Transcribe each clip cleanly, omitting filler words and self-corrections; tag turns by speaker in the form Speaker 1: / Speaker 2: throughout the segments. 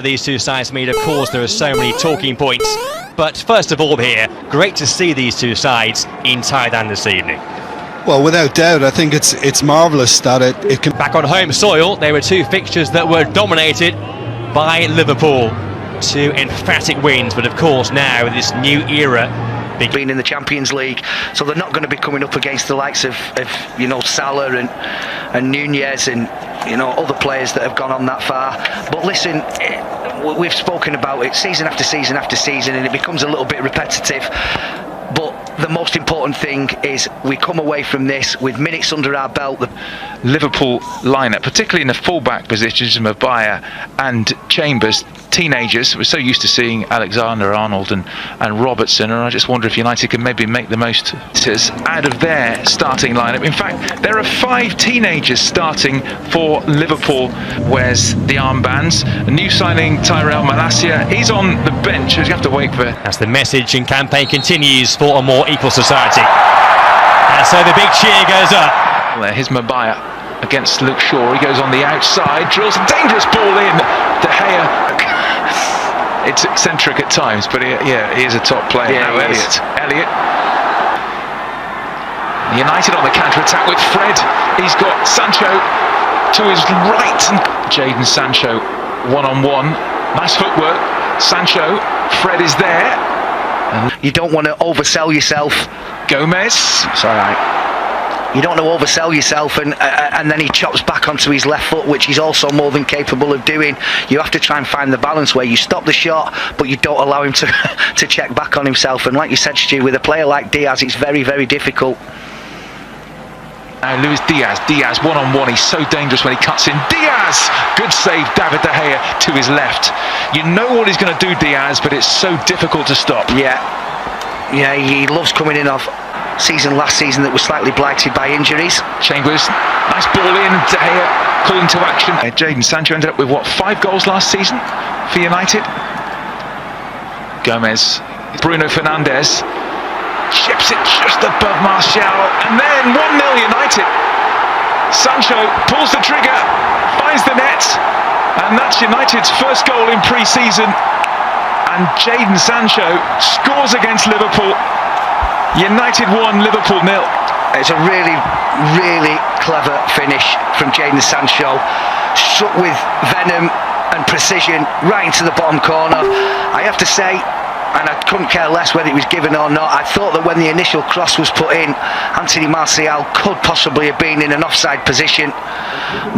Speaker 1: These two sides meet, of course, there are so many talking points. But first of all here, great to see these two sides in Thailand this evening.
Speaker 2: Well, without doubt, I think it's marvellous that it can...
Speaker 1: Back on home soil, there were two fixtures that were dominated by Liverpool. Two emphatic wins, but of course now this new era...
Speaker 3: Being in the Champions League, so they're not going to be coming up against the likes of Salah and Nunez and other players that have gone on that far. But listen, we've spoken about it season after season after season, and it becomes a little bit repetitive. But the most important thing is we come away from this with minutes under our belt. The
Speaker 4: Liverpool lineup, particularly in the full-back positions, Maguire and Chambers, teenagers. We're so used to seeing Alexander-Arnold and Robertson, and I just wonder if United can maybe make the most out of their starting lineup. In fact, there are 5 teenagers starting for Liverpool. Wears the armbands. A new signing, Tyrell Malacia, he's on the bench. You have to wait for...
Speaker 1: As the message and campaign continues for a more equal society. And so the big cheer goes up.
Speaker 4: Here's Maguire against Luke Shaw. He goes on the outside, drills a dangerous ball in. De Gea. It's eccentric at times, but he is a top player.
Speaker 3: Yeah,
Speaker 4: now Elliott. United on the counter-attack with Fred. He's got Sancho to his right. Jadon Sancho one-on-one. Nice footwork. Sancho. Fred is there.
Speaker 3: You don't want to oversell yourself.
Speaker 4: Gomez.
Speaker 3: It's all right. You don't want to oversell yourself, and then he chops back onto his left foot, which he's also more than capable of doing. You have to try and find the balance where you stop the shot, but you don't allow him to check back on himself. And like you said, Stu, with a player like Diaz, it's very, very difficult.
Speaker 4: Now Luis Diaz one-on-one. He's so dangerous when he cuts in. Diaz! Good save, David De Gea to his left. You know what he's going to do, Diaz, but it's so difficult to stop.
Speaker 3: Yeah, he loves coming in off last season that was slightly blighted by injuries.
Speaker 4: Chambers, nice ball in. De Gea calling to action. Jadon Sancho ended up with 5 goals last season for United. Gomez, Bruno Fernandes chips it just above Martial, and then 1-0 United. Sancho pulls the trigger, finds the net, and that's United's first goal in pre-season. And Jadon Sancho scores against Liverpool. United 1, Liverpool 0.
Speaker 3: It's a really, really clever finish from Jadon Sancho. Struck with venom and precision right into the bottom corner. I have to say, and I couldn't care less whether it was given or not, I thought that when the initial cross was put in, Anthony Martial could possibly have been in an offside position.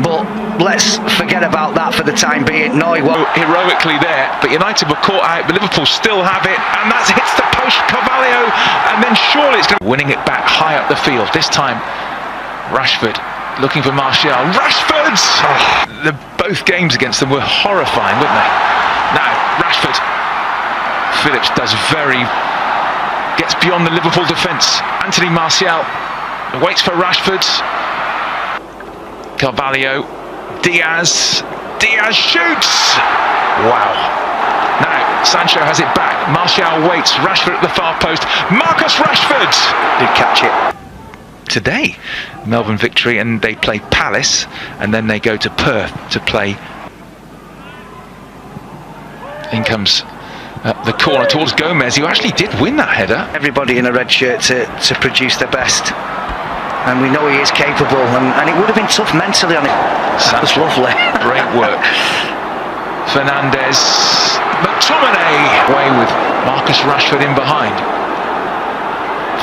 Speaker 3: But let's forget about that for the time being. No, he won't.
Speaker 4: Heroically there, but United were caught out, but Liverpool still have it, and that hits the post, Carvalho, and then surely it's going to... Winning it back high up the field. This time, Rashford looking for Martial. Rashford! Oh, both games against them were horrifying, weren't they? Now, Rashford. Phillips gets beyond the Liverpool defence. Anthony Martial waits for Rashford. Carvalho, Diaz shoots! Wow. Now, Sancho has it back. Martial waits. Rashford at the far post. Marcus Rashford!
Speaker 3: Did catch it.
Speaker 4: Today, Melbourne victory, and they play Palace, and then they go to Perth to play. In comes the corner towards Gomez, who actually did win that header.
Speaker 3: Everybody in a red shirt to produce their best. And we know he is capable, and it would have been tough mentally on it. That was lovely.
Speaker 4: Great work. Fernandes, McTominay away with Marcus Rashford in behind.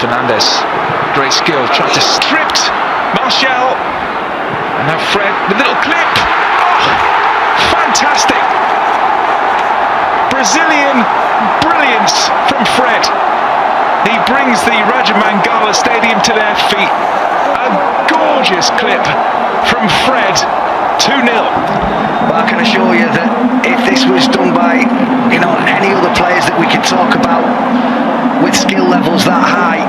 Speaker 4: Fernandes, great skill, tried to stripped Martial, and now Fred, the little clip. Oh, fantastic! Brazilian brilliance from Fred. He brings the Raja Mangala Stadium to their feet. A gorgeous clip from Fred. 2-0.
Speaker 3: Well, I can assure you that if this was done by any other players that we could talk about with skill levels that high,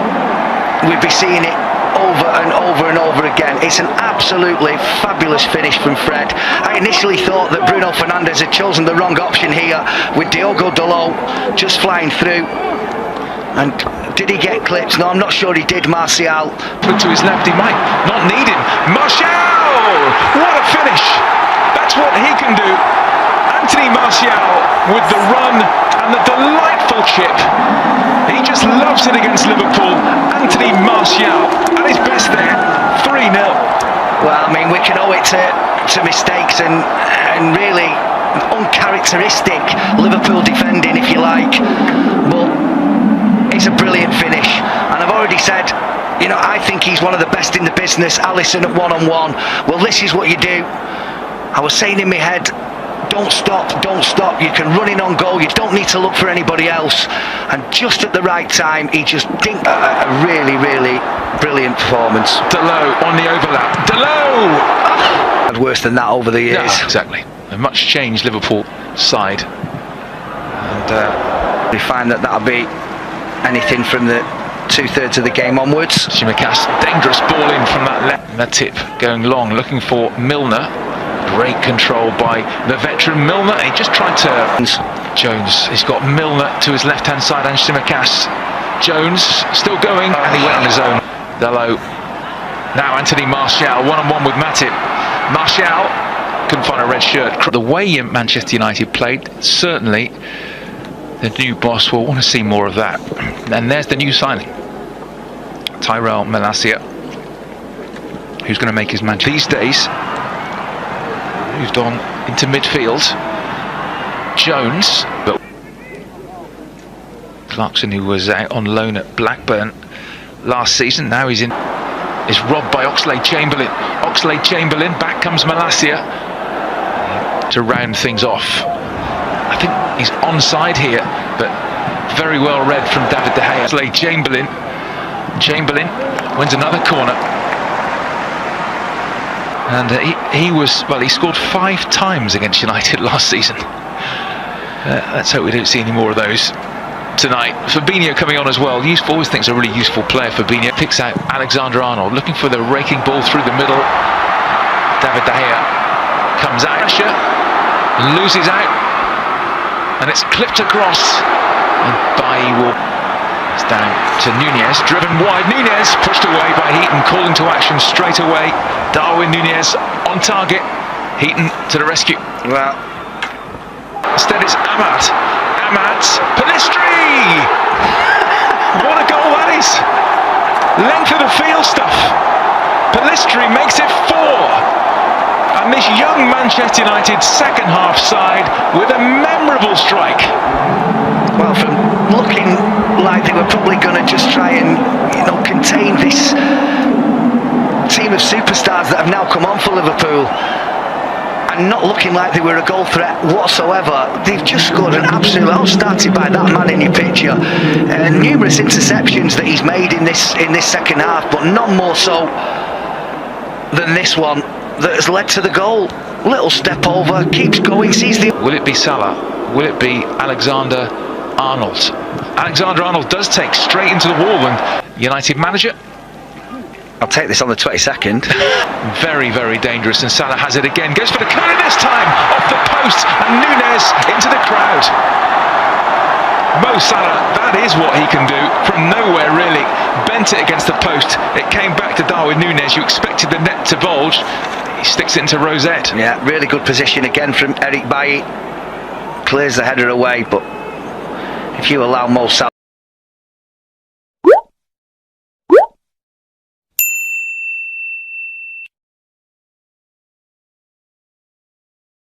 Speaker 3: we'd be seeing it over and over and over again. It's an absolutely fabulous finish from Fred. I initially thought that Bruno Fernandes had chosen the wrong option here with Diogo Dalot just flying through. And did he get clipped? No, I'm not sure he did. Martial
Speaker 4: put to his left, he might not need him. Martial! What a finish! That's what he can do. Anthony Martial with the run and the delightful chip. He just loves it against Liverpool. Anthony Martial at his best there, 3-0.
Speaker 3: Well, I mean, we can owe it to mistakes and really uncharacteristic Liverpool defending, if you like. But it's a brilliant finish. And I've already said, you know, I think he's one of the best in the business. Alisson at one-on-one. Well, this is what you do. I was saying in my head, don't stop, don't stop. You can run in on goal. You don't need to look for anybody else. And just at the right time, he just dinked a really, really brilliant performance.
Speaker 4: Delot on the overlap. Delot!
Speaker 3: Had worse than that over the years.
Speaker 4: Yeah, exactly. A much changed Liverpool side. And
Speaker 3: we find that'll be anything from the 2/3 of the game onwards.
Speaker 4: Tsimikas, dangerous ball in from that left. That tip going long, looking for Milner. Great control by the veteran Milner. He just tried to... Jones, he's got Milner to his left-hand side and Tsimikas. Jones still going, and he went on his own. Delot. Now Anthony Martial, one-on-one with Matip. Martial couldn't find a red shirt. The way Manchester United played, certainly the new boss will want to see more of that. And there's the new signing, Tyrell Malacia, who's going to make his man these days. Moved on into midfield. Jones, but Clarkson, who was out on loan at Blackburn last season, now he's in. Is robbed by Oxlade-Chamberlain. Oxlade-Chamberlain, back comes Malacia to round things off. I think he's onside here, but very well read from David De Gea. Oxlade-Chamberlain. Chamberlain wins another corner. And he scored 5 times against United last season. Let's hope we don't see any more of those tonight. Fabinho coming on as well. Always thinks a really useful player. Fabinho picks out Alexander-Arnold, looking for the raking ball through the middle. David De Gea comes out, loses out, and it's clipped across. And Bailly will... It's down to Nunez, driven wide. Nunez pushed away by Heaton, calling to action straight away. Darwin Nunez on target. Heaton to the rescue.
Speaker 3: Well,
Speaker 4: instead it's Ahmad. Ahmad's Pellistri! What a goal that is! Length of the field stuff. Pellistri makes it 4. And this young Manchester United second half side with a memorable strike.
Speaker 3: Well, from looking like they were probably going to just try and, you know, contain this team of superstars that have now come on for Liverpool, and not looking like they were a goal threat whatsoever, they've just scored an absolute outstarted by that man in your picture. Numerous interceptions that he's made in this second half, but none more so than this one that has led to the goal. Little step over, keeps going, sees the...
Speaker 4: Will it be Salah? Will it be Alexander-Arnold? Alexander-Arnold does take straight into the wall, and United manager...
Speaker 3: I'll take this on the 22nd.
Speaker 4: Very, very dangerous, and Salah has it again. Goes for the corner this time, off the post, and Nunez into the crowd. Mo Salah, that is what he can do from nowhere, really. Bent it against the post. It came back to Darwin Nunez. You expected the net to bulge. He sticks it into Rosette.
Speaker 3: Yeah, really good position again from Eric Bailly. Clears the header away, but if you allow Mo Salah